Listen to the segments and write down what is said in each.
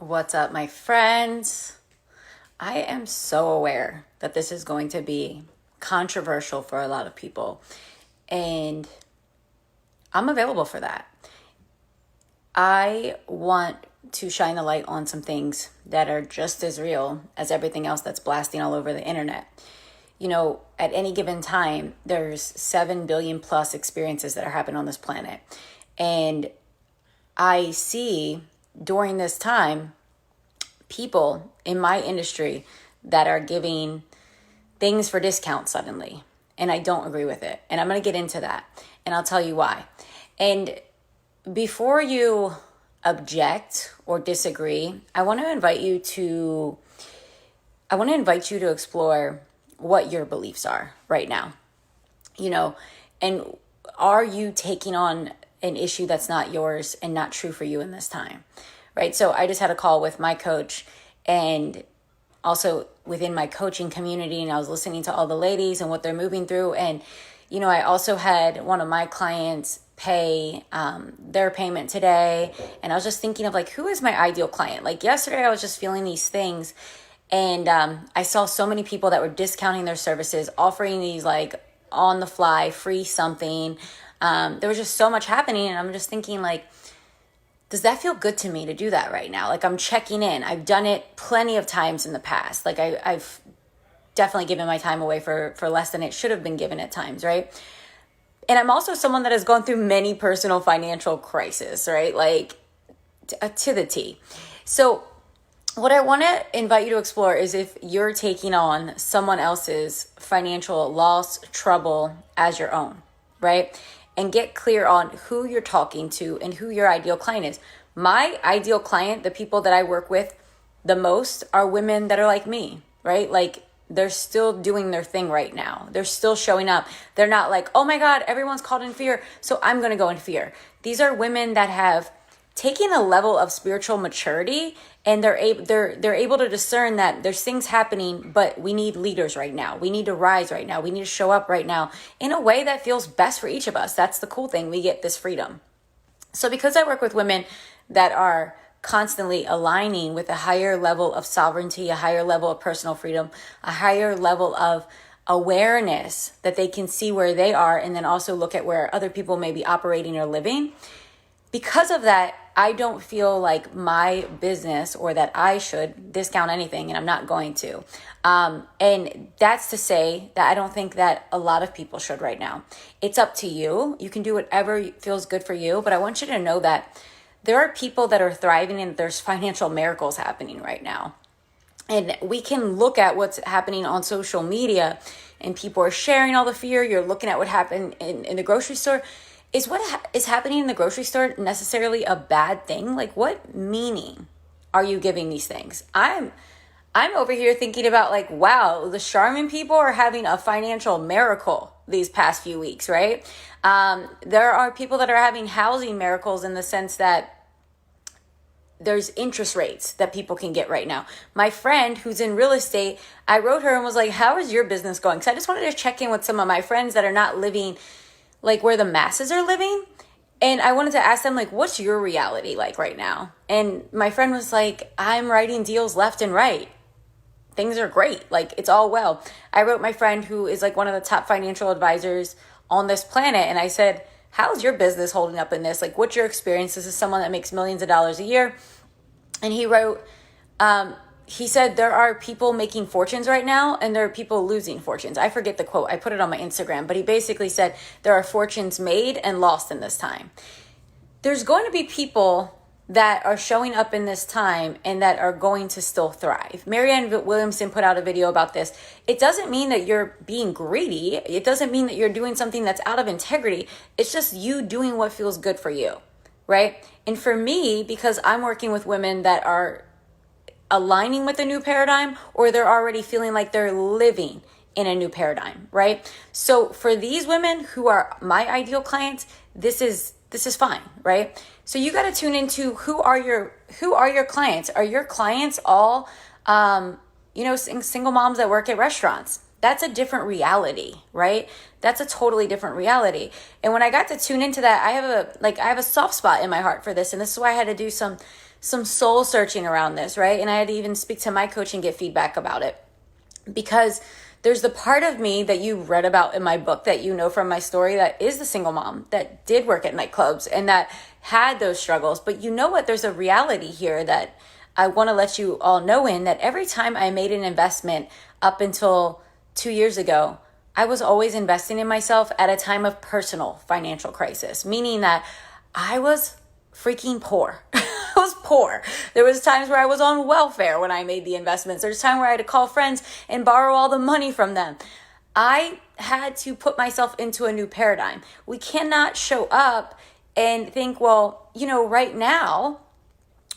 What's up, my friends? I am so aware that this is going to be controversial for a lot of people, and I'm available for that. I want to shine the light on some things that are just as real as everything else that's blasting all over the internet. You know, at any given time, there's 7 billion plus experiences that are happening on this planet. And I see during this time people in my industry that are giving things for discount suddenly. And I don't agree with it. And I'm going to get into that. And I'll tell you why. And before you object or disagree, I want to invite you to explore what your beliefs are right now. You know, and are you taking on an issue that's not yours and not true for you in this time? Right? So I just had a call with my coach and also within my coaching community, and I was listening to all the ladies and what they're moving through. And, you know, I also had one of my clients pay their payment today. And I was just thinking of like, who is my ideal client? Like yesterday, I was just feeling these things. And I saw so many people that were discounting their services, offering these like on the fly, free something. There was just so much happening. And I'm just thinking like, does that feel good to me to do that right now? Like I'm checking in. I've done it plenty of times in the past. Like I've definitely given my time away for less than it should have been given at times, right? And I'm also someone that has gone through many personal financial crises, right? Like to the T. So what I want to invite you to explore is if you're taking on someone else's financial loss, trouble as your own, right? And get clear on who you're talking to and who your ideal client is. My ideal client, the people that I work with the most, are women that are like me, right? Like they're still doing their thing right now. They're still showing up. They're not like, oh my God, everyone's caught in fear, so I'm going to go in fear. These are women that have taken a level of spiritual maturity, and they're able to discern that there's things happening, but we need leaders right now. We need to rise right now. We need to show up right now in a way that feels best for each of us. That's the cool thing. We get this freedom. So because I work with women that are constantly aligning with a higher level of sovereignty, a higher level of personal freedom, a higher level of awareness that they can see where they are, and then also look at where other people may be operating or living. Because of that, I don't feel like my business or that I should discount anything, and I'm not going to. And that's to say that I don't think that a lot of people should right now. It's up to you. You can do whatever feels good for you, but I want you to know that there are people that are thriving and there's financial miracles happening right now. And we can look at what's happening on social media, and people are sharing all the fear. You're looking at what happened in the grocery store. Is what is happening in the grocery store necessarily a bad thing? Like, what meaning are you giving these things? I'm over here thinking about like, wow, the Charmin people are having a financial miracle these past few weeks, right? There are people that are having housing miracles in the sense that there's interest rates that people can get right now. My friend who's in real estate, I wrote her and was like, how is your business going? Because I just wanted to check in with some of my friends that are not living like where the masses are living. And I wanted to ask them, like, what's your reality like right now? And my friend was like, I'm writing deals left and right. Things are great. Like, it's all well. I wrote my friend who is like one of the top financial advisors on this planet. And I said, how's your business holding up in this? Like, what's your experience? This is someone that makes millions of dollars a year. And he wrote, he said, there are people making fortunes right now and there are people losing fortunes. I forget the quote. I put it on my Instagram, but he basically said there are fortunes made and lost in this time. There's going to be people that are showing up in this time and that are going to still thrive. Marianne Williamson put out a video about this. It doesn't mean that you're being greedy. It doesn't mean that you're doing something that's out of integrity. It's just you doing what feels good for you, right? And for me, because I'm working with women that are aligning with a new paradigm, or they're already feeling like they're living in a new paradigm, right? So for these women who are my ideal clients, this is fine, right? So you got to tune into who are your clients? Are your clients all single moms that work at restaurants? That's a different reality, right? That's a totally different reality. And when I got to tune into that, I have a soft spot in my heart for this, and this is why I had to do some some soul searching around this, right? And I had to even speak to my coach and get feedback about it, because there's the part of me that you read about in my book, that you know from my story, that is the single mom that did work at nightclubs and that had those struggles. But you know what? There's a reality here that I want to let you all know in, that every time I made an investment up until 2 years ago, I was always investing in myself at a time of personal financial crisis, meaning that I was freaking poor. I was poor. There was times where I was on welfare when I made the investments. There's time where I had to call friends and borrow all the money from them. I had to put myself into a new paradigm. We cannot show up and think, well, right now,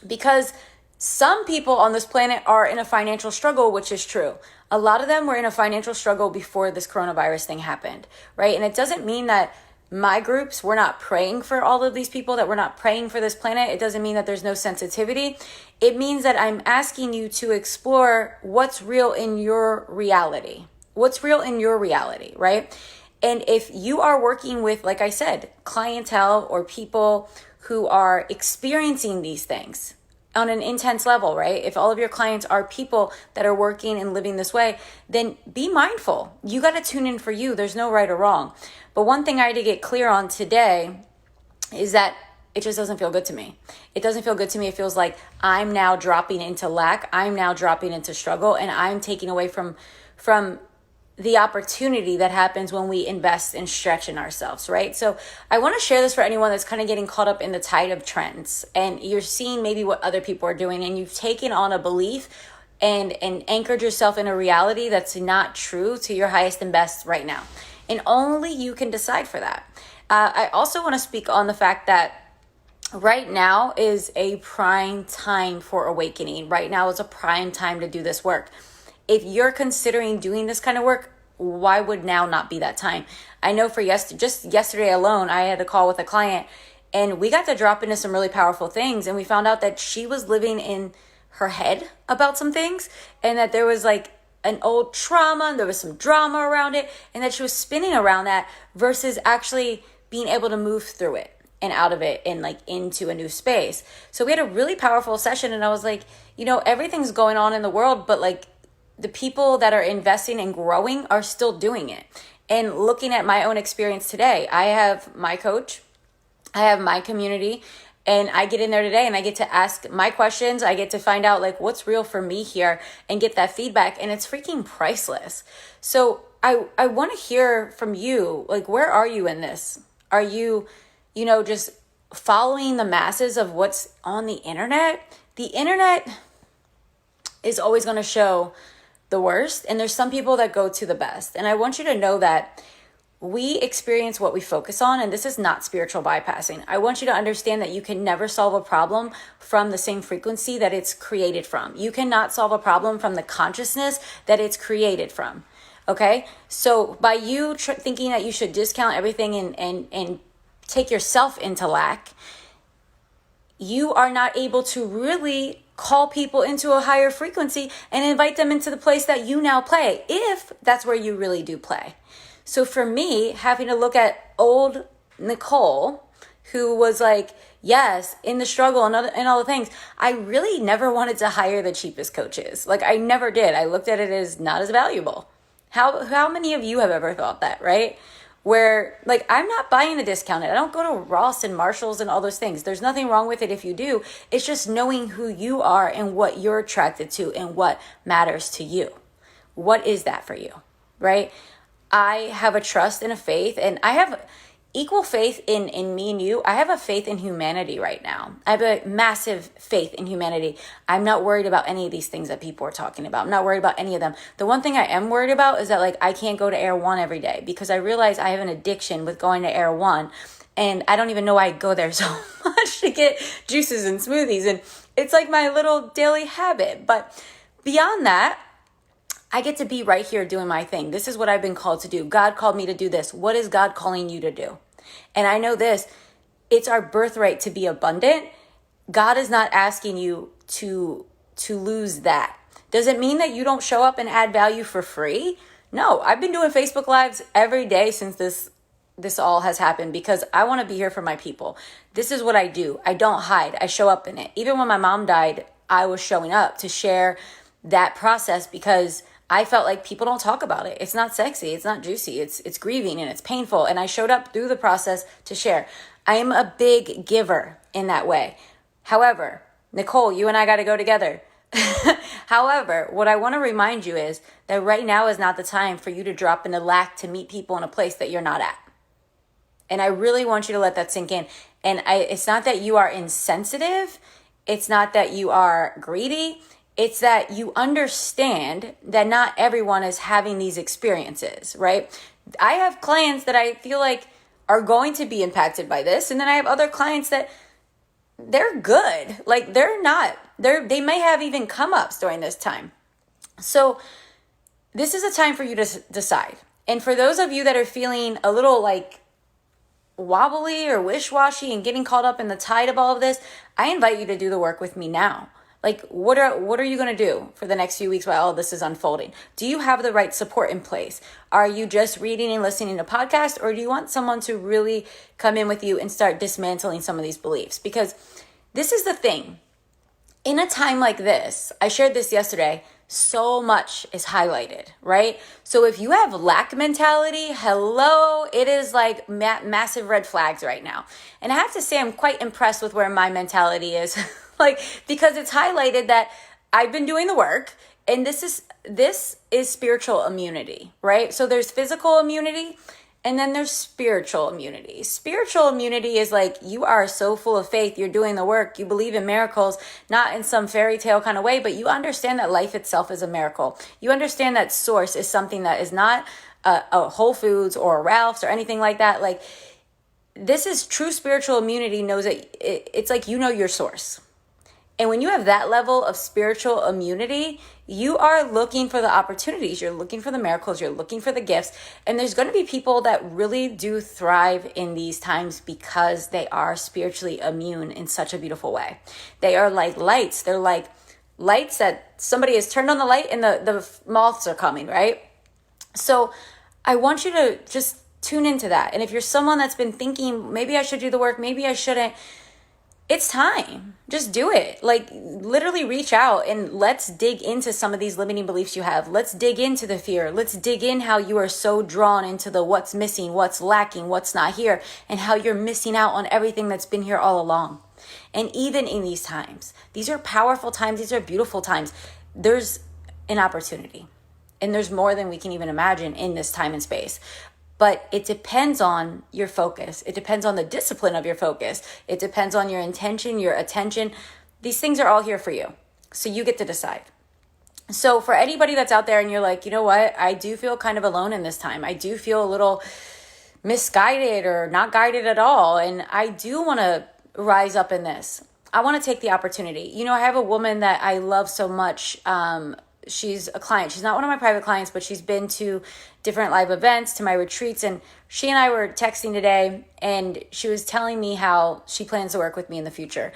because some people on this planet are in a financial struggle, which is true. A lot of them were in a financial struggle before this coronavirus thing happened, right? And it doesn't mean that my groups, we're not praying for all of these people, that we're not praying for this planet. It doesn't mean that there's no sensitivity. It means that I'm asking you to explore what's real in your reality. What's real in your reality, right? And if you are working with, like I said, clientele or people who are experiencing these things on an intense level, right? If all of your clients are people that are working and living this way, then be mindful. You got to tune in for you. There's no right or wrong. But one thing I had to get clear on today is that it just doesn't feel good to me. It doesn't feel good to me. It feels like I'm now dropping into lack. I'm now dropping into struggle, and I'm taking away from the opportunity that happens when we invest and stretch in ourselves, right? So I want to share this for anyone that's kind of getting caught up in the tide of trends, and you're seeing maybe what other people are doing, and you've taken on a belief and anchored yourself in a reality that's not true to your highest and best right now. And only you can decide for that. I also want to speak on the fact that right now is a prime time for awakening. Right now is a prime time to do this work. If you're considering doing this kind of work, why would now not be that time? I know for just yesterday alone, I had a call with a client, and we got to drop into some really powerful things. And we found out that she was living in her head about some things, and that there was like an old trauma, and there was some drama around it, and that she was spinning around that versus actually being able to move through it and out of it and like into a new space. So we had a really powerful session, and I was like, everything's going on in the world, but like the people that are investing and growing are still doing it. And looking at my own experience today, I have my coach, I have my community, and I get in there today and I get to ask my questions. I get to find out like what's real for me here and get that feedback, and it's freaking priceless. So I want to hear from you. Like, where are you in this? Are you, just following the masses of what's on the internet? The internet is always going to show the worst, and there's some people that go to the best. And I want you to know that we experience what we focus on, and this is not spiritual bypassing. I want you to understand that you can never solve a problem from the same frequency that it's created from. You cannot solve a problem from the consciousness that it's created from. Okay? So by you thinking that you should discount everything and take yourself into lack, you are not able to really call people into a higher frequency and invite them into the place that you now play, if that's where you really do play. So for me, having to look at old Nicole, who was like, yes, in the struggle and all the things, I really never wanted to hire the cheapest coaches. Like, I never did. I looked at it as not as valuable. How many of you have ever thought that, right? Where, like, I'm not buying the discounted. I don't go to Ross and Marshalls and all those things. There's nothing wrong with it if you do. It's just knowing who you are and what you're attracted to and what matters to you. What is that for you, right? I have a trust and a faith, and I have equal faith in me and you. I have a faith in humanity right now. I have a massive faith in humanity. I'm not worried about any of these things that people are talking about. I'm not worried about any of them. The one thing I am worried about is that, like, I can't go to Air One every day, because I realize I have an addiction with going to Air One, and I don't even know why I go there so much to get juices and smoothies, and it's like my little daily habit. But beyond that, I get to be right here doing my thing. This is what I've been called to do. God called me to do this. What is God calling you to do? And I know this, it's our birthright to be abundant. God is not asking you to lose that. Does it mean that you don't show up and add value for free? No, I've been doing Facebook Lives every day since this this all has happened because I want to be here for my people. This is what I do. I don't hide. I show up in it. Even when my mom died, I was showing up to share that process because I felt like people don't talk about it. It's not sexy. It's not juicy. It's grieving and it's painful. And I showed up through the process to share. I am a big giver in that way. However, Nicole, you and I got to go together. However, what I want to remind you is that right now is not the time for you to drop into lack to meet people in a place that you're not at. And I really want you to let that sink in. And it's not that you are insensitive. It's not that you are greedy. It's that you understand that not everyone is having these experiences, right? I have clients that I feel like are going to be impacted by this. And then I have other clients that they're good. Like they're not. They may have even come ups during this time. So this is a time for you to decide. And for those of you that are feeling a little like wobbly or wish-washy and getting caught up in the tide of all of this, I invite you to do the work with me now. Like, what are you going to do for the next few weeks while all this is unfolding? Do you have the right support in place? Are you just reading and listening to podcasts, or do you want someone to really come in with you and start dismantling some of these beliefs? Because this is the thing. In a time like this, I shared this yesterday, so much is highlighted, right? So if you have lack mentality, hello, it is like massive red flags right now. And I have to say, I'm quite impressed with where my mentality is. Like, because it's highlighted that I've been doing the work, and this is spiritual immunity, right? So there's physical immunity, and then there's spiritual immunity. Spiritual immunity is like you are so full of faith, you're doing the work, you believe in miracles, not in some fairy tale kind of way, but you understand that life itself is a miracle. You understand that source is something that is not a Whole Foods or a Ralph's or anything like that. Like, this is true spiritual immunity, knows that it's like you know your source. And when you have that level of spiritual immunity, you are looking for the opportunities, you're looking for the miracles, you're looking for the gifts. And there's going to be people that really do thrive in these times because they are spiritually immune in such a beautiful way. They are like lights. They're like lights that somebody has turned on the light and the moths are coming, right? So I want you to just tune into that. And if you're someone that's been thinking, maybe I should do the work, maybe I shouldn't, it's time. Just do it. Like, literally reach out and let's dig into some of these limiting beliefs you have. Let's dig into the fear. Let's dig in how you are so drawn into the what's missing, what's lacking, what's not here, and how you're missing out on everything that's been here all along. And even in these times, these are powerful times. These are beautiful times. There's an opportunity, and there's more than we can even imagine in this time and space. But it depends on your focus. It depends on the discipline of your focus. It depends on your intention, your attention. These things are all here for you. So you get to decide. So for anybody that's out there and you're like, you know what? I do feel kind of alone in this time. I do feel a little misguided or not guided at all. And I do want to rise up in this. I want to take the opportunity. You know, I have a woman that I love so much. She's a client. She's not one of my private clients, but she's been to different live events, to my retreats. And she and I were texting today, and she was telling me how she plans to work with me in the future.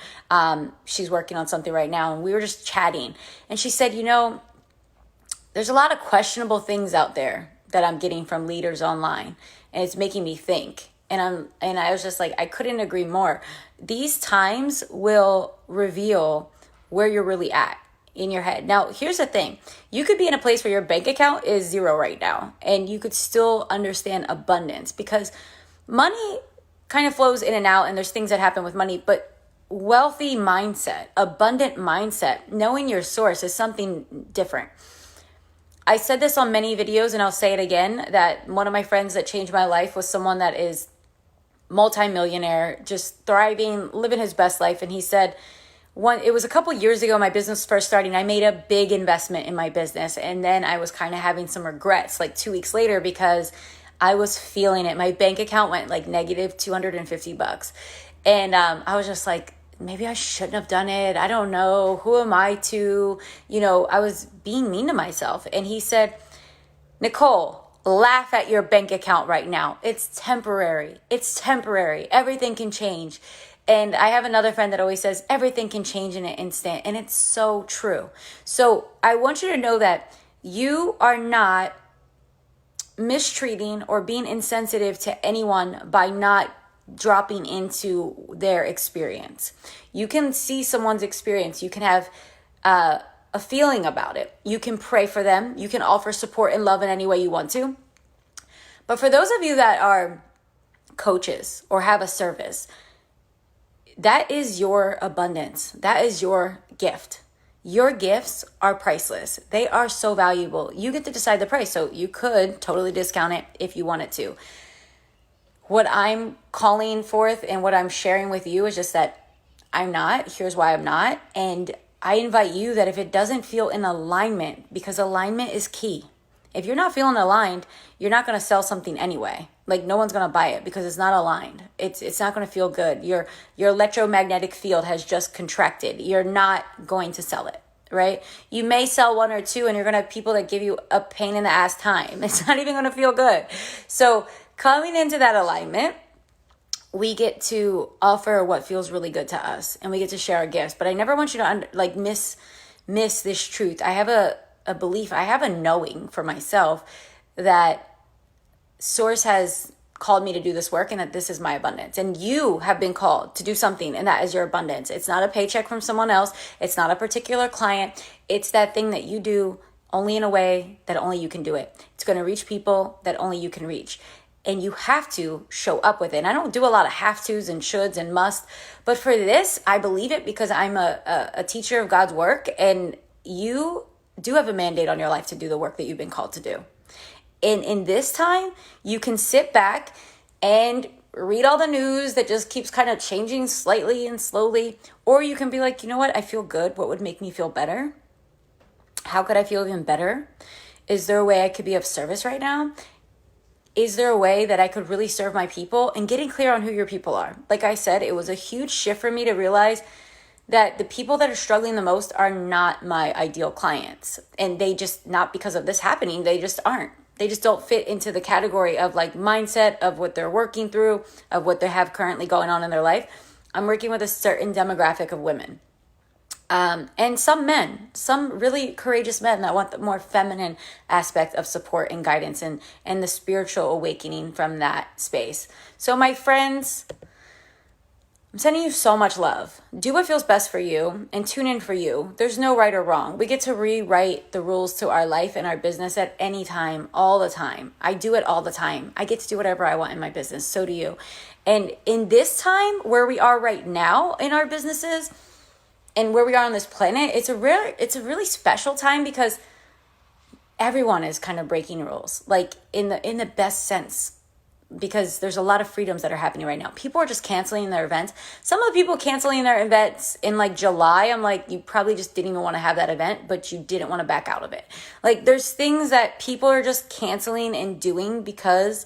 She's working on something right now, and we were just chatting. And she said, you know, there's a lot of questionable things out there that I'm getting from leaders online, and it's making me think. And I was just like, I couldn't agree more. These times will reveal where you're really at in your head. Now, here's the thing. You could be in a place where your bank account is zero right now, and you could still understand abundance, because money kind of flows in and out, and there's things that happen with money, but wealthy mindset, abundant mindset, knowing your source is something different. I said this on many videos, and I'll say it again, that one of my friends that changed my life was someone that is multimillionaire, just thriving, living his best life. And he said, it was a couple years ago, my business first starting, I made a big investment in my business. And then I was kind of having some regrets like 2 weeks later, because I was feeling it. My bank account went like negative $250. And I was just like, maybe I shouldn't have done it. I don't know. Who am I to, I was being mean to myself. And he said, Nicole, laugh at your bank account right now. It's temporary. It's temporary. Everything can change. And I have another friend that always says everything can change in an instant. And it's so true. So I want you to know that you are not mistreating or being insensitive to anyone by not dropping into their experience. You can see someone's experience. You can have a feeling about it. You can pray for them. You can offer support and love in any way you want to. But for those of you that are coaches or have a service, that is your abundance. That is your gift. Your gifts are priceless. They are so valuable. You get to decide the price. So you could totally discount it if you wanted to. What I'm calling forth and what I'm sharing with you is just that I'm not. Here's why I'm not. And I invite you that if it doesn't feel in alignment, because alignment is key. If you're not feeling aligned, you're not going to sell something anyway. Like no one's going to buy it because it's not aligned. It's not going to feel good. Your electromagnetic field has just contracted. You're not going to sell it, right? You may sell one or two and you're going to have people that give you a pain in the ass time. It's not even going to feel good. So coming into that alignment, we get to offer what feels really good to us and we get to share our gifts. But I never want you to miss this truth. I have a belief, I have a knowing for myself that Source has called me to do this work and that this is my abundance. And you have been called to do something and that is your abundance. It's not a paycheck from someone else. It's not a particular client. It's that thing that you do only in a way that only you can do it. It's going to reach people that only you can reach. And you have to show up with it. And I don't do a lot of have tos and shoulds and must. But for this, I believe it because I'm a teacher of God's work. And you do have a mandate on your life to do the work that you've been called to do. And in this time, you can sit back and read all the news that just keeps kind of changing slightly and slowly. Or you can be like, you know what? I feel good. What would make me feel better? How could I feel even better? Is there a way I could be of service right now? Is there a way that I could really serve my people? And getting clear on who your people are. Like I said, it was a huge shift for me to realize that the people that are struggling the most are not my ideal clients. And they just, not because of this happening, they just aren't. They just don't fit into the category of like mindset of what they're working through, of what they have currently going on in their life. I'm working with a certain demographic of women. And some men, some really courageous men that want the more feminine aspect of support and guidance and the spiritual awakening from that space. So my friends, I'm sending you so much love. Do what feels best for you and tune in for you. There's no right or wrong. We get to rewrite the rules to our life and our business at any time, all the time. I do it all the time. I get to do whatever I want in my business. So do you. And in this time where we are right now in our businesses and where we are on this planet, it's a really special time because everyone is kind of breaking rules, like in the best sense. Because there's a lot of freedoms that are happening right now. People are just canceling their events. Some of the people canceling their events in like July, I'm like, you probably just didn't even want to have that event, but you didn't want to back out of it. Like there's things that people are just canceling and doing because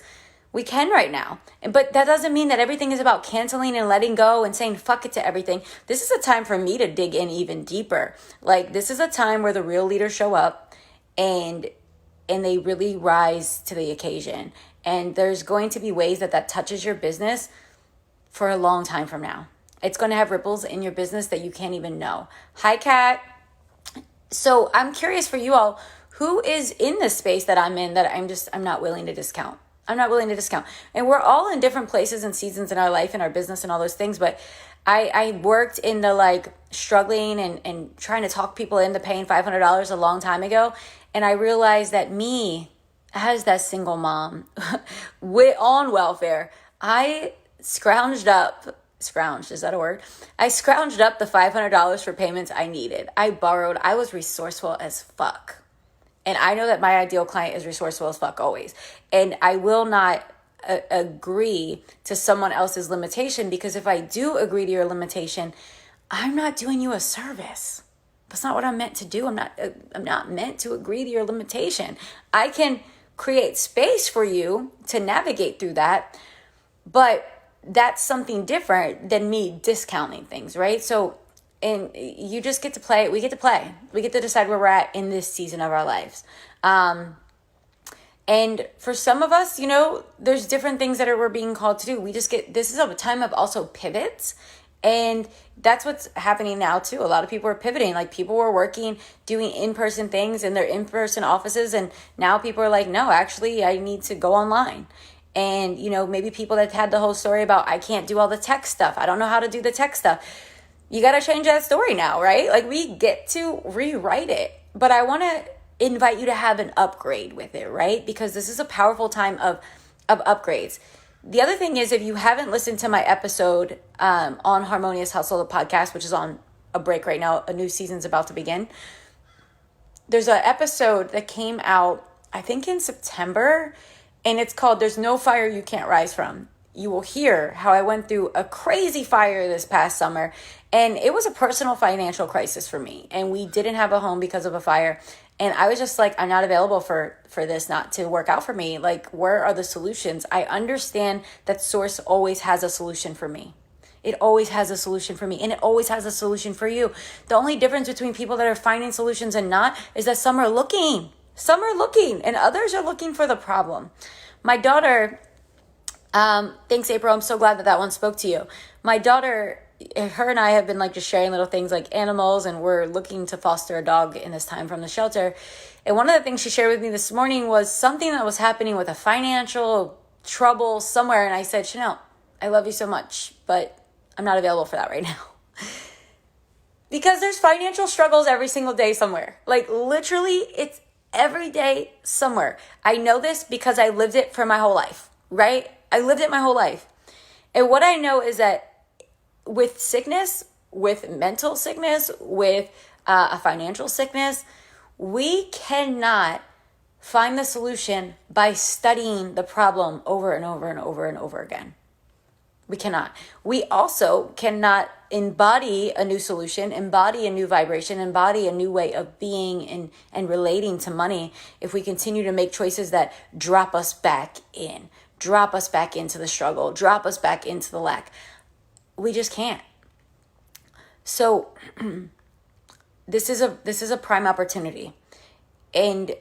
we can right now. But that doesn't mean that everything is about canceling and letting go and saying fuck it to everything. This is a time for me to dig in even deeper. Like this is a time where the real leaders show up and they really rise to the occasion. And there's going to be ways that touches your business for a long time from now. It's going to have ripples in your business that you can't even know. Hi, Kat. So I'm curious for you all, who is in this space that I'm in that I'm not willing to discount? I'm not willing to discount. And we're all in different places and seasons in our life and our business and all those things. But I worked in the like struggling and trying to talk people into paying $500 a long time ago. And I realized that me, as that single mom on welfare, I scrounged, is that a word? I scrounged up the $500 for payments I needed. I borrowed. I was resourceful as fuck. And I know that my ideal client is resourceful as fuck always. And I will not agree to someone else's limitation, because if I do agree to your limitation, I'm not doing you a service. That's not what I'm meant to do. I'm not meant to agree to your limitation. I can create space for you to navigate through that, but that's something different than me discounting things, right? So, and you just get to play. We get to play. We get to decide where we're at in this season of our lives. And for some of us, there's different things that we're being called to do. This is a time of also pivots And that's what's happening now too. A lot of people are pivoting. Like people were working, doing in-person things in their in-person offices. And now people are like, no, actually I need to go online. And, maybe people that had the whole story about, I can't do all the tech stuff. I don't know how to do the tech stuff. You got to change that story now, right? Like we get to rewrite it. But I want to invite you to have an upgrade with it, right? Because this is a powerful time of upgrades. The other thing is, if you haven't listened to my episode on Harmonious Hustle, the podcast, which is on a break right now, a new season's about to begin. There's an episode that came out, I think in September, and it's called There's No Fire You Can't Rise From. You will hear how I went through a crazy fire this past summer, and it was a personal financial crisis for me. And we didn't have a home because of a fire. And I was just like, I'm not available for this not to work out for me. Like, where are the solutions? I understand that Source always has a solution for me. It always has a solution for me, and it always has a solution for you. The only difference between people that are finding solutions and not is that some are looking, and others are looking for the problem. My daughter, thanks, April. I'm so glad that one spoke to you. My daughter, her and I have been like just sharing little things like animals, and we're looking to foster a dog in this time from the shelter. And one of the things she shared with me this morning was something that was happening with a financial trouble somewhere. And I said, Chanel, I love you so much, but I'm not available for that right now. Because there's financial struggles every single day somewhere. Like literally, it's every day somewhere. I know this because I lived it for my whole life, right? I lived it my whole life. And what I know is that with sickness, with mental sickness, with a financial sickness, we cannot find the solution by studying the problem over and over and over and over again. We cannot. We also cannot embody a new solution, embody a new vibration, embody a new way of being and relating to money if we continue to make choices that drop us back into the struggle, drop us back into the lack. We just can't. So this is a prime opportunity. And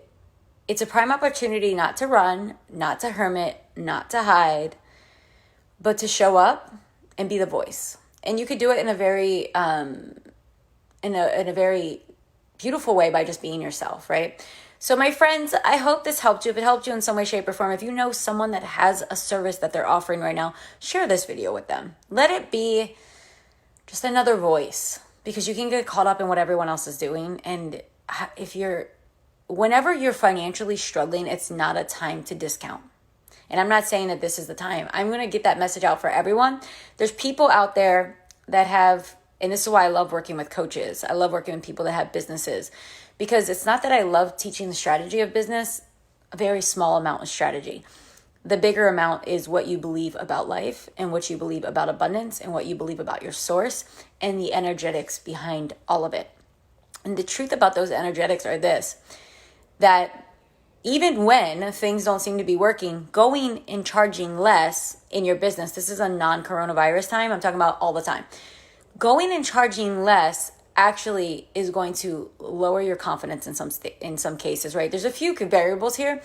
it's a prime opportunity not to run, not to hermit, not to hide, but to show up and be the voice. And you could do it in a very in a very beautiful way by just being yourself, right? So my friends, I hope this helped you. If it helped you in some way, shape, or form, if you know someone that has a service that they're offering right now, share this video with them. Let it be just another voice, because you can get caught up in what everyone else is doing. And whenever you're financially struggling, it's not a time to discount. And I'm not saying that this is the time. I'm going to get that message out for everyone. There's people out there that have, and this is why I love working with coaches. I love working with people that have businesses, because it's not that I love teaching the strategy of business. A very small amount of strategy. The bigger amount is what you believe about life and what you believe about abundance and what you believe about your source and the energetics behind all of it. And the truth about those energetics are this, that even when things don't seem to be working, going and charging less in your business, this is a non-coronavirus time, I'm talking about all the time. Going and charging less actually is going to lower your confidence in some cases, right? There's a few variables here,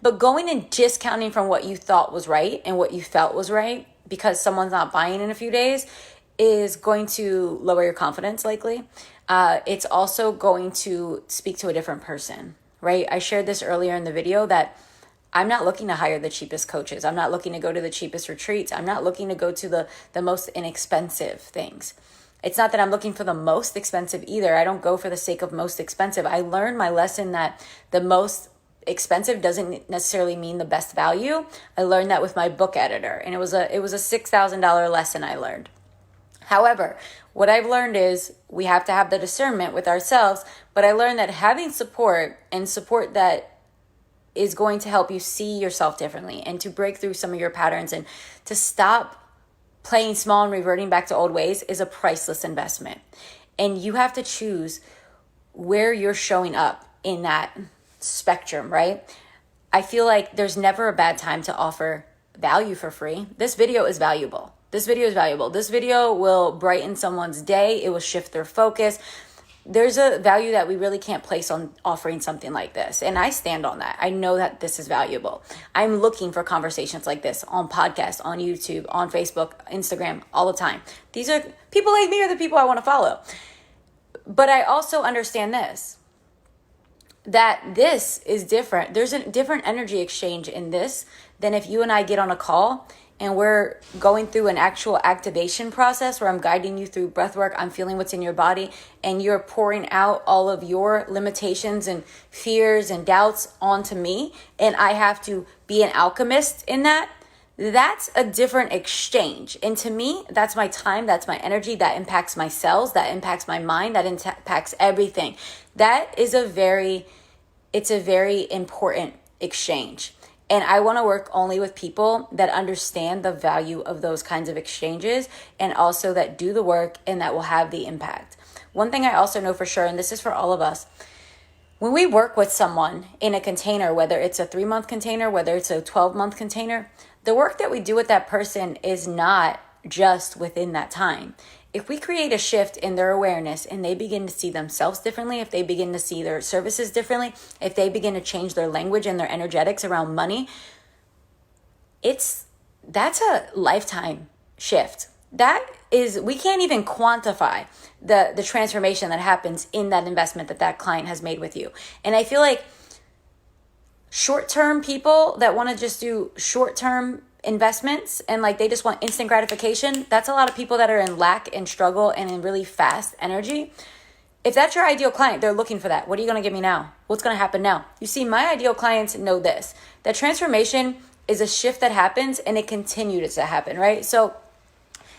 but going and discounting from what you thought was right and what you felt was right because someone's not buying in a few days is going to lower your confidence likely. It's also going to speak to a different person, right? I shared this earlier in the video that I'm not looking to hire the cheapest coaches. I'm not looking to go to the cheapest retreats. I'm not looking to go to the most inexpensive things. It's not that I'm looking for the most expensive either. I don't go for the sake of most expensive. I learned my lesson that the most expensive doesn't necessarily mean the best value. I learned that with my book editor, and it was a $6,000 lesson I learned. However, what I've learned is we have to have the discernment with ourselves, but I learned that having support and support that is going to help you see yourself differently and to break through some of your patterns and to stop playing small and reverting back to old ways is a priceless investment. And you have to choose where you're showing up in that spectrum, right? I feel like there's never a bad time to offer value for free. This video is valuable. This video will brighten someone's day. It will shift their focus. there's a value that we really can't place on offering something like this. And I stand on that. I know that this is valuable. I'm looking for conversations like this on podcasts, on YouTube, on Facebook, Instagram, all the time. These are people like me are the people I want to follow. But I also understand this, that this is different. There's a different energy exchange in this than if you and I get on a call and we're going through an actual activation process where I'm guiding you through breath work. I'm feeling what's in your body, and you're pouring out all of your limitations and fears and doubts onto me, and I have to be an alchemist in that. That's a different exchange. And to me, that's my time, that's my energy, that impacts my cells, that impacts my mind, that impacts everything. That is it's a very important exchange. And I want to work only with people that understand the value of those kinds of exchanges, and also that do the work and that will have the impact. One thing I also know for sure, and this is for all of us, when we work with someone in a container, whether it's a 3-month container, whether it's a 12-month container, the work that we do with that person is not just within that time. If we create a shift in their awareness and they begin to see themselves differently, if they begin to see their services differently, if they begin to change their language and their energetics around money, that's a lifetime shift. We can't even quantify the transformation that happens in that investment that client has made with you. And I feel like short-term people that want to just do short-term investments and like they just want instant gratification, that's a lot of people that are in lack and struggle and in really fast energy. If that's your ideal client, they're looking for that. What are you going to give me now? What's going to happen now? You see, my ideal clients know this, that transformation is a shift that happens and it continues to happen, right? So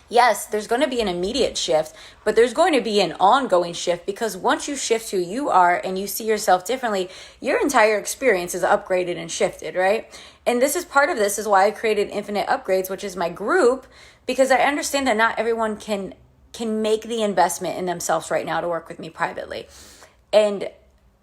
yes, there's going to be an immediate shift, but there's going to be an ongoing shift, because once you shift who you are and you see yourself differently, your entire experience is upgraded and shifted, right? And this is part of this is why I created Infinite Upgrades, which is my group, because I understand that not everyone can make the investment in themselves right now to work with me privately. And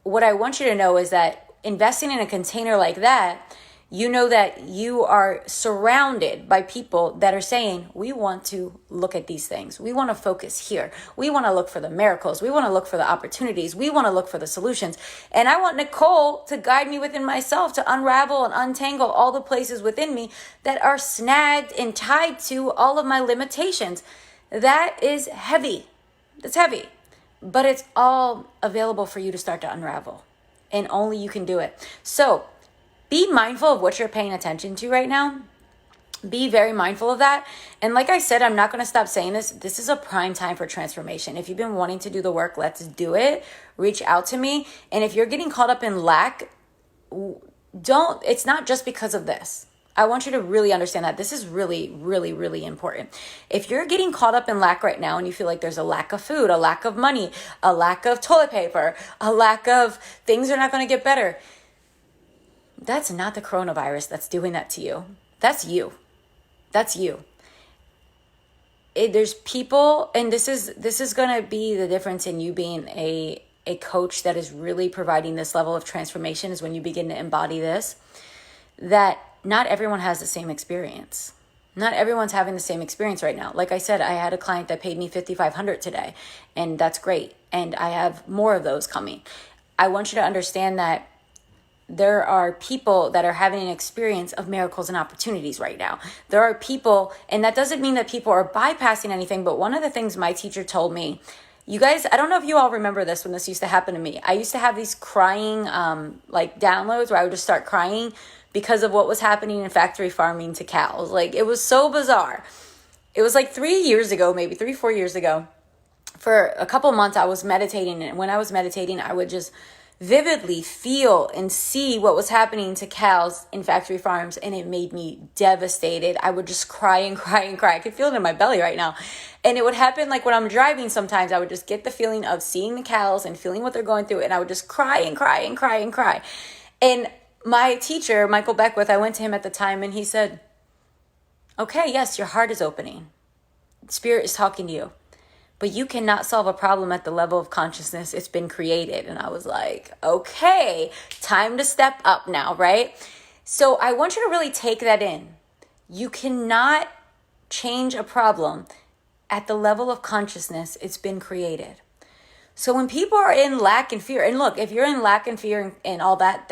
what I want you to know is that investing in a container like that, you know that you are surrounded by people that are saying, we want to look at these things. We want to focus here. We want to look for the miracles. We want to look for the opportunities. We want to look for the solutions. And I want Nicole to guide me within myself to unravel and untangle all the places within me that are snagged and tied to all of my limitations. That is heavy. It's heavy. But it's all available for you to start to unravel. And only you can do it. So be mindful of what you're paying attention to right now. Be very mindful of that. And like I said, I'm not going to stop saying this. This is a prime time for transformation. If you've been wanting to do the work, let's do it. Reach out to me. And if you're getting caught up in lack, it's not just because of this. I want you to really understand that this is really, really, really important. If you're getting caught up in lack right now and you feel like there's a lack of food, a lack of money, a lack of toilet paper, a lack of things are not going to get better, that's not the coronavirus that's doing that to you. That's you. That's you. There's people, and this is going to be the difference in you being a coach that is really providing this level of transformation, is when you begin to embody this, that not everyone has the same experience. Not everyone's having the same experience right now. Like I said, I had a client that paid me $5,500 today, and that's great. And I have more of those coming. I want you to understand that there are people that are having an experience of miracles and opportunities right now. There are people, and that doesn't mean that people are bypassing anything, but one of the things my teacher told me, you guys, I don't know if you all remember this when this used to happen to me. I used to have these crying downloads where I would just start crying because of what was happening in factory farming to cows. Like, it was so bizarre. It was like 3 years ago, maybe 3-4 years ago. For a couple months, I was meditating, and when I was meditating, I would just vividly feel and see what was happening to cows in factory farms, and it made me devastated. I would just cry and cry and cry. I could feel it in my belly right now. And it would happen like when I'm driving sometimes. I would just get the feeling of seeing the cows and feeling what they're going through, and I would just cry and cry and cry and cry. And my teacher, Michael Beckwith, I went to him at the time, and he said, okay, yes, your heart is opening. Spirit is talking to you. But you cannot solve a problem at the level of consciousness it's been created. And I was like, okay, time to step up now, right? So I want you to really take that in. You cannot change a problem at the level of consciousness it's been created. So when people are in lack and fear, and look, if you're in lack and fear and all that,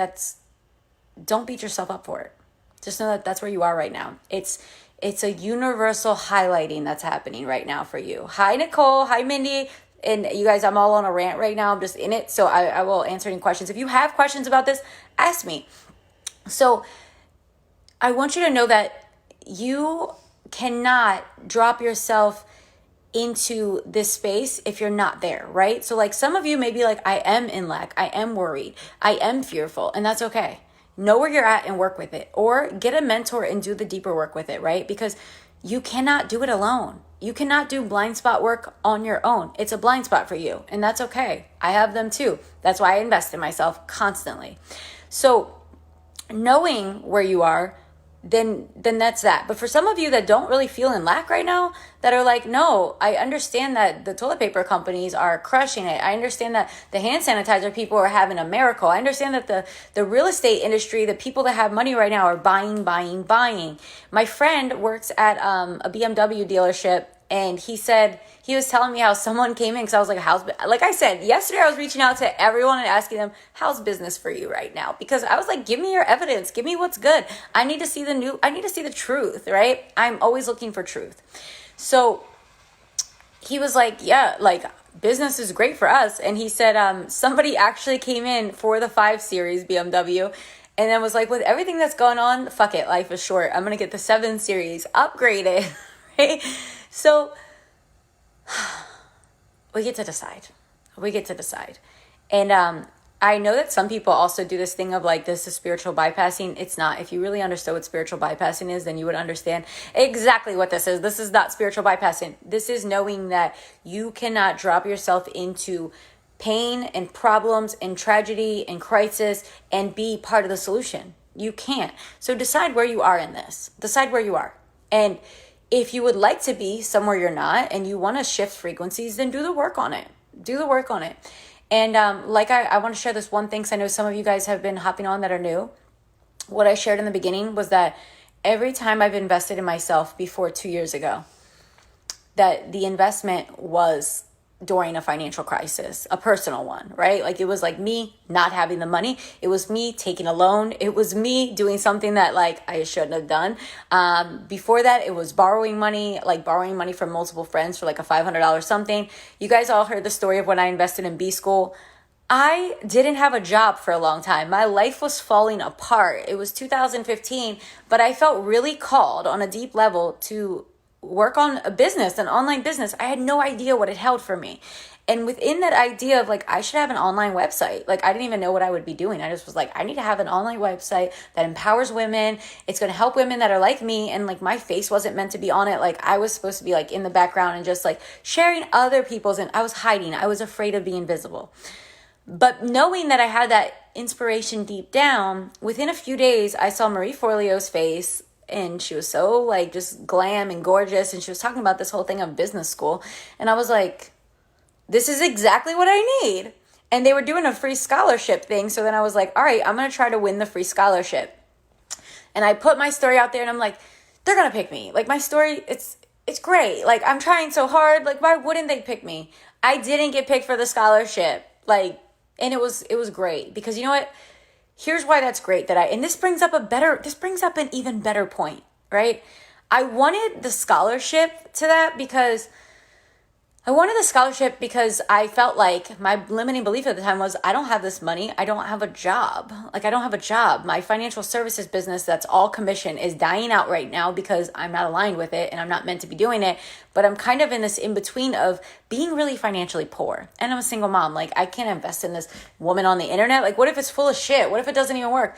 don't beat yourself up for it. Just know that that's where you are right now. It's a universal highlighting that's happening right now for you. Hi, Nicole. Hi, Mindy. And you guys, I'm all on a rant right now. I'm just in it. So I will answer any questions. If you have questions about this, ask me. So I want you to know that you cannot drop yourself into this space if you're not there, right? So like some of you may be like, I am in lack. I am worried. I am fearful. And that's okay. Know where you're at and work with it, or get a mentor and do the deeper work with it, right? Because you cannot do it alone. You cannot do blind spot work on your own. It's a blind spot for you, and that's okay. I have them too. That's why I invest in myself constantly. So knowing where you are, then that's that. But for some of you that don't really feel in lack right now, that are like, no, I understand that the toilet paper companies are crushing it. I understand that the hand sanitizer people are having a miracle. I understand that the real estate industry, the people that have money right now are buying. My friend works at a BMW dealership, and he was telling me how someone came in because I was like, like I said, yesterday I was reaching out to everyone and asking them, how's business for you right now? Because I was like, give me your evidence. Give me what's good. I need to see the truth, right? I'm always looking for truth. So he was like, yeah, like business is great for us. And he said, somebody actually came in for the 5 Series BMW and then was like, with everything that's going on, fuck it, life is short. I'm going to get the 7 Series upgraded, right? So we get to decide. And I know that some people also do this thing of like, this is spiritual bypassing. It's not. If you really understood what spiritual bypassing is, then you would understand exactly what this is. This is not spiritual bypassing. This is knowing that you cannot drop yourself into pain and problems and tragedy and crisis and be part of the solution. You can't. So decide where you are in this. Decide where you are. And if you would like to be somewhere you're not and you want to shift frequencies, then do the work on it. And I want to share this one thing because I know some of you guys have been hopping on that are new. What I shared in the beginning was that every time I've invested in myself before 2 years ago, that the investment was during a financial crisis, a personal one, right? Like it was like me not having the money. It was me taking a loan. It was me doing something that like I shouldn't have done. Before that, it was borrowing money from multiple friends for like a $500 something. You guys all heard the story of when I invested in B School. I didn't have a job for a long time. My life was falling apart. It was 2015, but I felt really called on a deep level to work on a business, an online business. I had no idea what it held for me. And within that idea of like, I should have an online website. Like I didn't even know what I would be doing. I just was like, I need to have an online website that empowers women. It's going to help women that are like me. And like my face wasn't meant to be on it. Like I was supposed to be like in the background and just like sharing other people's, and I was hiding. I was afraid of being visible. But knowing that I had that inspiration deep down, within a few days, I saw Marie Forleo's face. And she was so like just glam and gorgeous. And she was talking about this whole thing of business school. And I was like, this is exactly what I need. And they were doing a free scholarship thing. So then I was like, all right, I'm going to try to win the free scholarship. And I put my story out there and I'm like, they're going to pick me. Like my story, it's great. Like I'm trying so hard. Like why wouldn't they pick me? I didn't get picked for the scholarship. Like, and it was great because you know what? Here's why that's great and this brings up an even better point, right? I wanted the scholarship because I felt like my limiting belief at the time was I don't have this money. I don't have a job. My financial services business that's all commission is dying out right now because I'm not aligned with it and I'm not meant to be doing it. But I'm kind of in this in between of being really financially poor. And I'm a single mom. Like I can't invest in this woman on the internet. Like what if it's full of shit? What if it doesn't even work?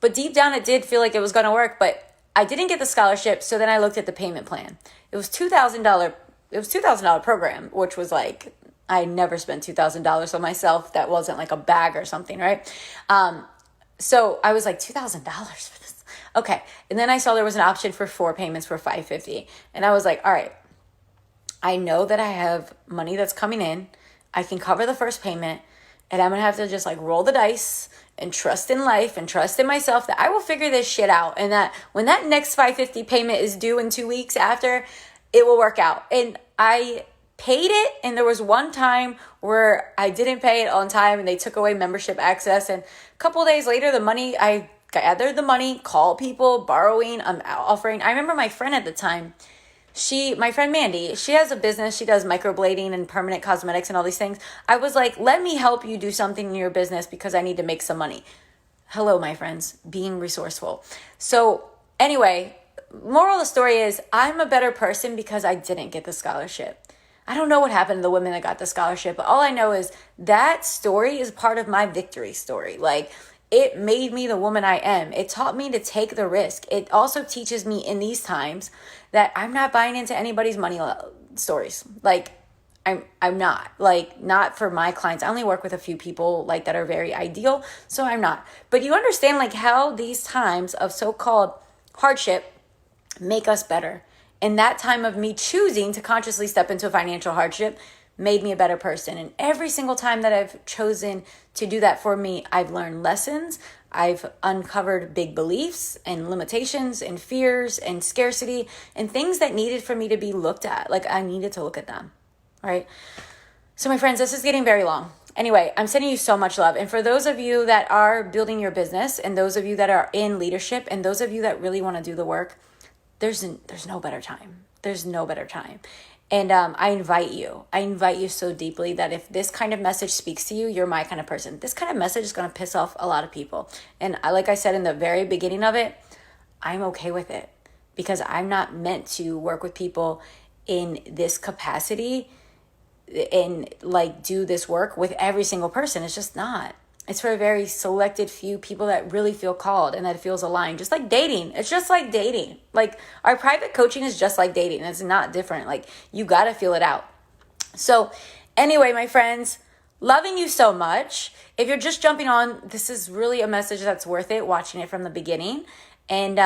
But deep down it did feel like it was going to work. But I didn't get the scholarship. So then I looked at the payment plan. It was $2,000 program, which was like, I never spent $2,000 on myself. That wasn't like a bag or something, right? So I was like, $2,000 for this. Okay. And then I saw there was an option for 4 payments for $550. And I was like, all right, I know that I have money that's coming in. I can cover the first payment and I'm going to have to just like roll the dice and trust in life and trust in myself that I will figure this shit out. And that when that next $550 payment is due in 2 weeks after, it will work out. And I paid it, and there was one time where I didn't pay it on time and they took away membership access, and a couple days later I gathered the money, called people, borrowing, offering. I remember my friend at the time, my friend Mandy, she has a business. She does microblading and permanent cosmetics and all these things. I was like, let me help you do something in your business because I need to make some money. Hello, my friends, being resourceful. So anyway, moral of the story is I'm a better person because I didn't get the scholarship. I don't know what happened to the women that got the scholarship, but all I know is that story is part of my victory story. Like, it made me the woman I am. It taught me to take the risk. It also teaches me in these times that I'm not buying into anybody's money stories. Like, I'm not. Like, not for my clients. I only work with a few people like that are very ideal, so I'm not. But you understand like how these times of so-called hardship make us better. And that time of me choosing to consciously step into a financial hardship made me a better person. And every single time that I've chosen to do that for me, I've learned lessons. I've uncovered big beliefs and limitations and fears and scarcity and things that needed for me to be looked at. Like, I needed to look at them, right? So my friends, this is getting very long. Anyway, I'm sending you so much love. And for those of you that are building your business, and those of you that are in leadership, and those of you that really want to do the work, there's no better time. There's no better time. And I invite you so deeply that if this kind of message speaks to you, you're my kind of person. This kind of message is going to piss off a lot of people. And like I said in the very beginning of it, I'm okay with it because I'm not meant to work with people in this capacity and like do this work with every single person. It's just not. It's for a very selected few people that really feel called and that feels aligned. Just like dating. It's just like dating. Like, our private coaching is just like dating. It's not different. Like, you got to feel it out. So anyway, my friends, loving you so much. If you're just jumping on, this is really a message that's worth it, watching it from the beginning. And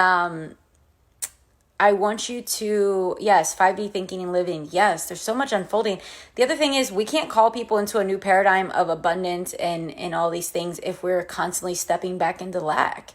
I want you to, yes, 5D thinking and living. Yes, there's so much unfolding. The other thing is we can't call people into a new paradigm of abundance and all these things if we're constantly stepping back into lack.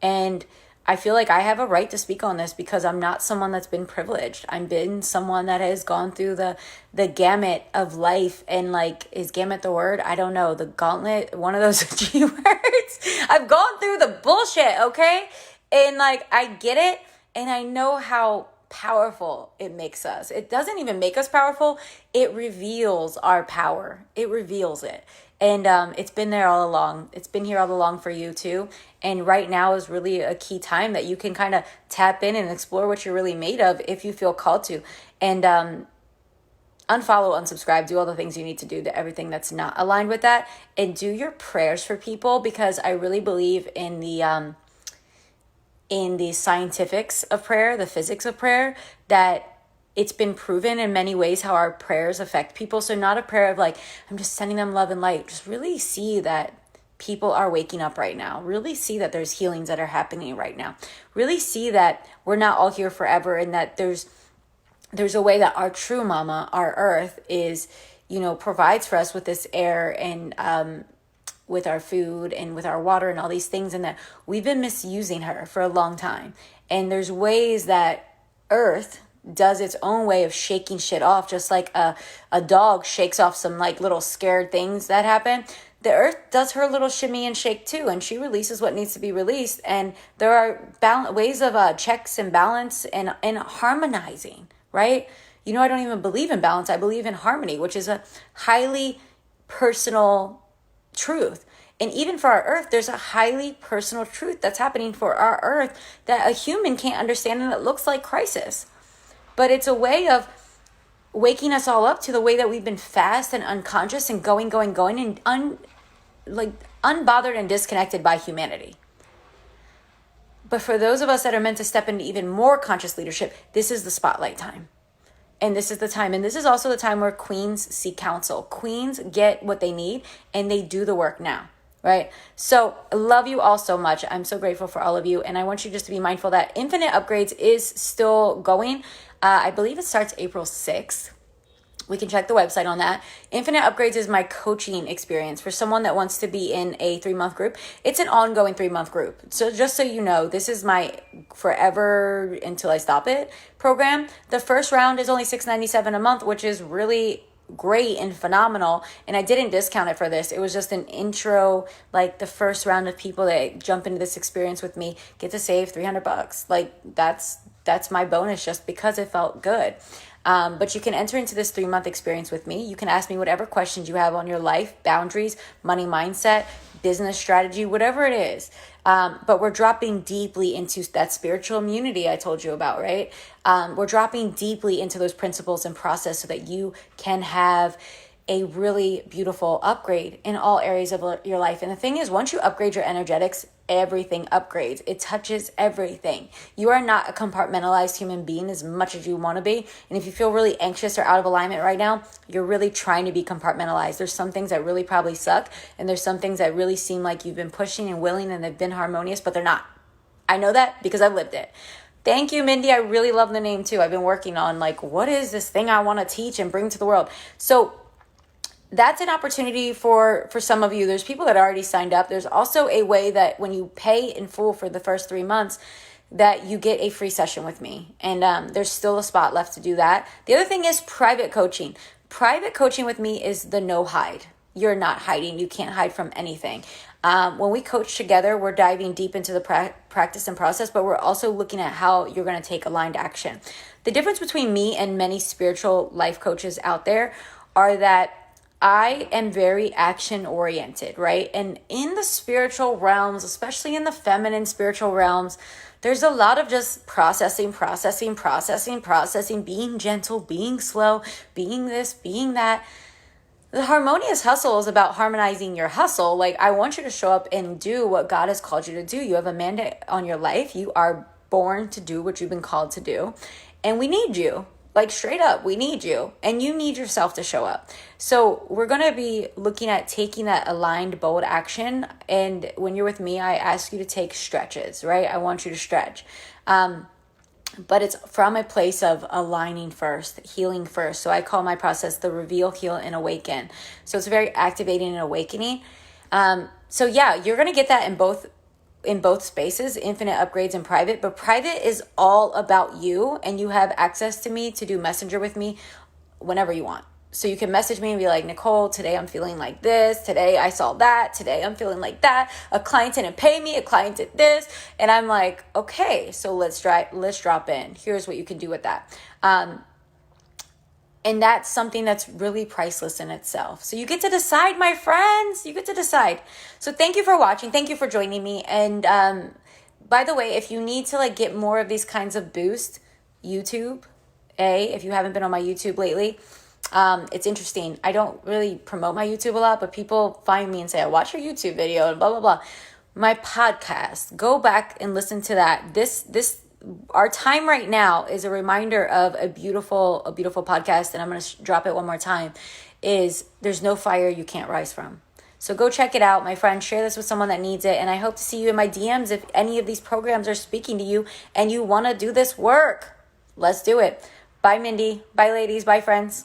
And I feel like I have a right to speak on this because I'm not someone that's been privileged. I've been someone that has gone through the gamut of life. And like, is gamut the word? I don't know. The gauntlet, one of those G words. I've gone through the bullshit, okay? And like, I get it. And I know how powerful it makes us. It doesn't even make us powerful. It reveals our power. It reveals it. And it's been there all along. It's been here all along for you too. And right now is really a key time that you can kind of tap in and explore what you're really made of if you feel called to. And unfollow, unsubscribe, do all the things you need to do to everything that's not aligned with that. And do your prayers for people, because I really believe in the scientifics of prayer, the physics of prayer, that it's been proven in many ways how our prayers affect people. So not a prayer of like, I'm just sending them love and light. Just really see that people are waking up right now. Really see that there's healings that are happening right now. Really see that we're not all here forever, and that there's a way that our true mama, our earth, is, provides for us with this air and with our food and with our water and all these things, and that we've been misusing her for a long time. And there's ways that earth does its own way of shaking shit off, just like a dog shakes off some like little scared things that happen. The earth does her little shimmy and shake too, and she releases what needs to be released. And there are ways of checks and balance and harmonizing, right? I don't even believe in balance. I believe in harmony, which is a highly personal truth. And even for our earth, there's a highly personal truth that's happening for our earth that a human can't understand, and it looks like crisis. But it's a way of waking us all up to the way that we've been fast and unconscious and going and unbothered and disconnected by humanity. But for those of us that are meant to step into even more conscious leadership, this is the spotlight time. And this is the time. And this is also the time where queens seek counsel. Queens get what they need and they do the work now, right? So I love you all so much. I'm so grateful for all of you. And I want you just to be mindful that Infinite Upgrades is still going. I believe it starts April 6th, We can check the website on that. Infinite Upgrades is my coaching experience for someone that wants to be in a 3-month group. It's an ongoing 3-month group. So just so you know, this is my forever until I stop it program. The first round is only $697 a month, which is really great and phenomenal. And I didn't discount it for this. It was just an intro, like the first round of people that jump into this experience with me get to save $300. Like that's my bonus just because it felt good. But you can enter into this 3-month experience with me. You can ask me whatever questions you have on your life, boundaries, money mindset, business strategy, whatever it is. But we're dropping deeply into that spiritual immunity I told you about, right? We're dropping deeply into those principles and process so that you can have a really beautiful upgrade in all areas of your life. And the thing is, once you upgrade your energetics, everything upgrades. It touches everything. You are not a compartmentalized human being as much as you want to be. And if you feel really anxious or out of alignment right now, you're really trying to be compartmentalized. There's some things that really probably suck. And there's some things that really seem like you've been pushing and willing and they've been harmonious, but they're not. I know that because I've lived it. Thank you, Mindy. I really love the name too. I've been working on like, what is this thing I want to teach and bring to the world? So that's an opportunity for some of you. There's people that already signed up. There's also a way that when you pay in full for the first 3 months, that you get a free session with me. And there's still a spot left to do that. The other thing is private coaching. Private coaching with me is the no hide. You're not hiding. You can't hide from anything. When we coach together, we're diving deep into the practice and process, but we're also looking at how you're going to take aligned action. The difference between me and many spiritual life coaches out there are that I am very action oriented, right? And in the spiritual realms, especially in the feminine spiritual realms, there's a lot of just processing, being gentle, being slow, being this, being that. The harmonious hustle is about harmonizing your hustle. Like, I want you to show up and do what God has called you to do. You have a mandate on your life. You are born to do what you've been called to do. And we need you. Like, straight up, we need you. And you need yourself to show up. So we're going to be looking at taking that aligned, bold action. And when you're with me, I ask you to take stretches, right? I want you to stretch. But it's from a place of aligning first, healing first. So I call my process the reveal, heal, and awaken. So it's very activating and awakening. So yeah, you're going to get that in both spaces, infinite upgrades and private. But private is all about you, and you have access to me to do messenger with me whenever you want. So you can message me and be like, Nicole, today I'm feeling like this. Today I saw that. Today I'm feeling like that. A client didn't pay me. A client did this. And I'm like, okay, so let's drop in. Here's what you can do with that. And that's something that's really priceless in itself. So you get to decide, my friends. You get to decide. So thank you for watching. Thank you for joining me. And by the way, if you need to like get more of these kinds of boosts, YouTube, if you haven't been on my YouTube lately, it's interesting. I don't really promote my YouTube a lot, but people find me and say, I watch your YouTube video and blah, blah, blah. My podcast, go back and listen to that. Our time right now is a reminder of a beautiful podcast. And I'm going to drop it one more time, is there's no fire you can't rise from. So go check it out, my friend. Share this with someone that needs it. And I hope to see you in my DMs if any of these programs are speaking to you and you want to do this work. Let's do it. Bye, Mindy. Bye, ladies. Bye, friends.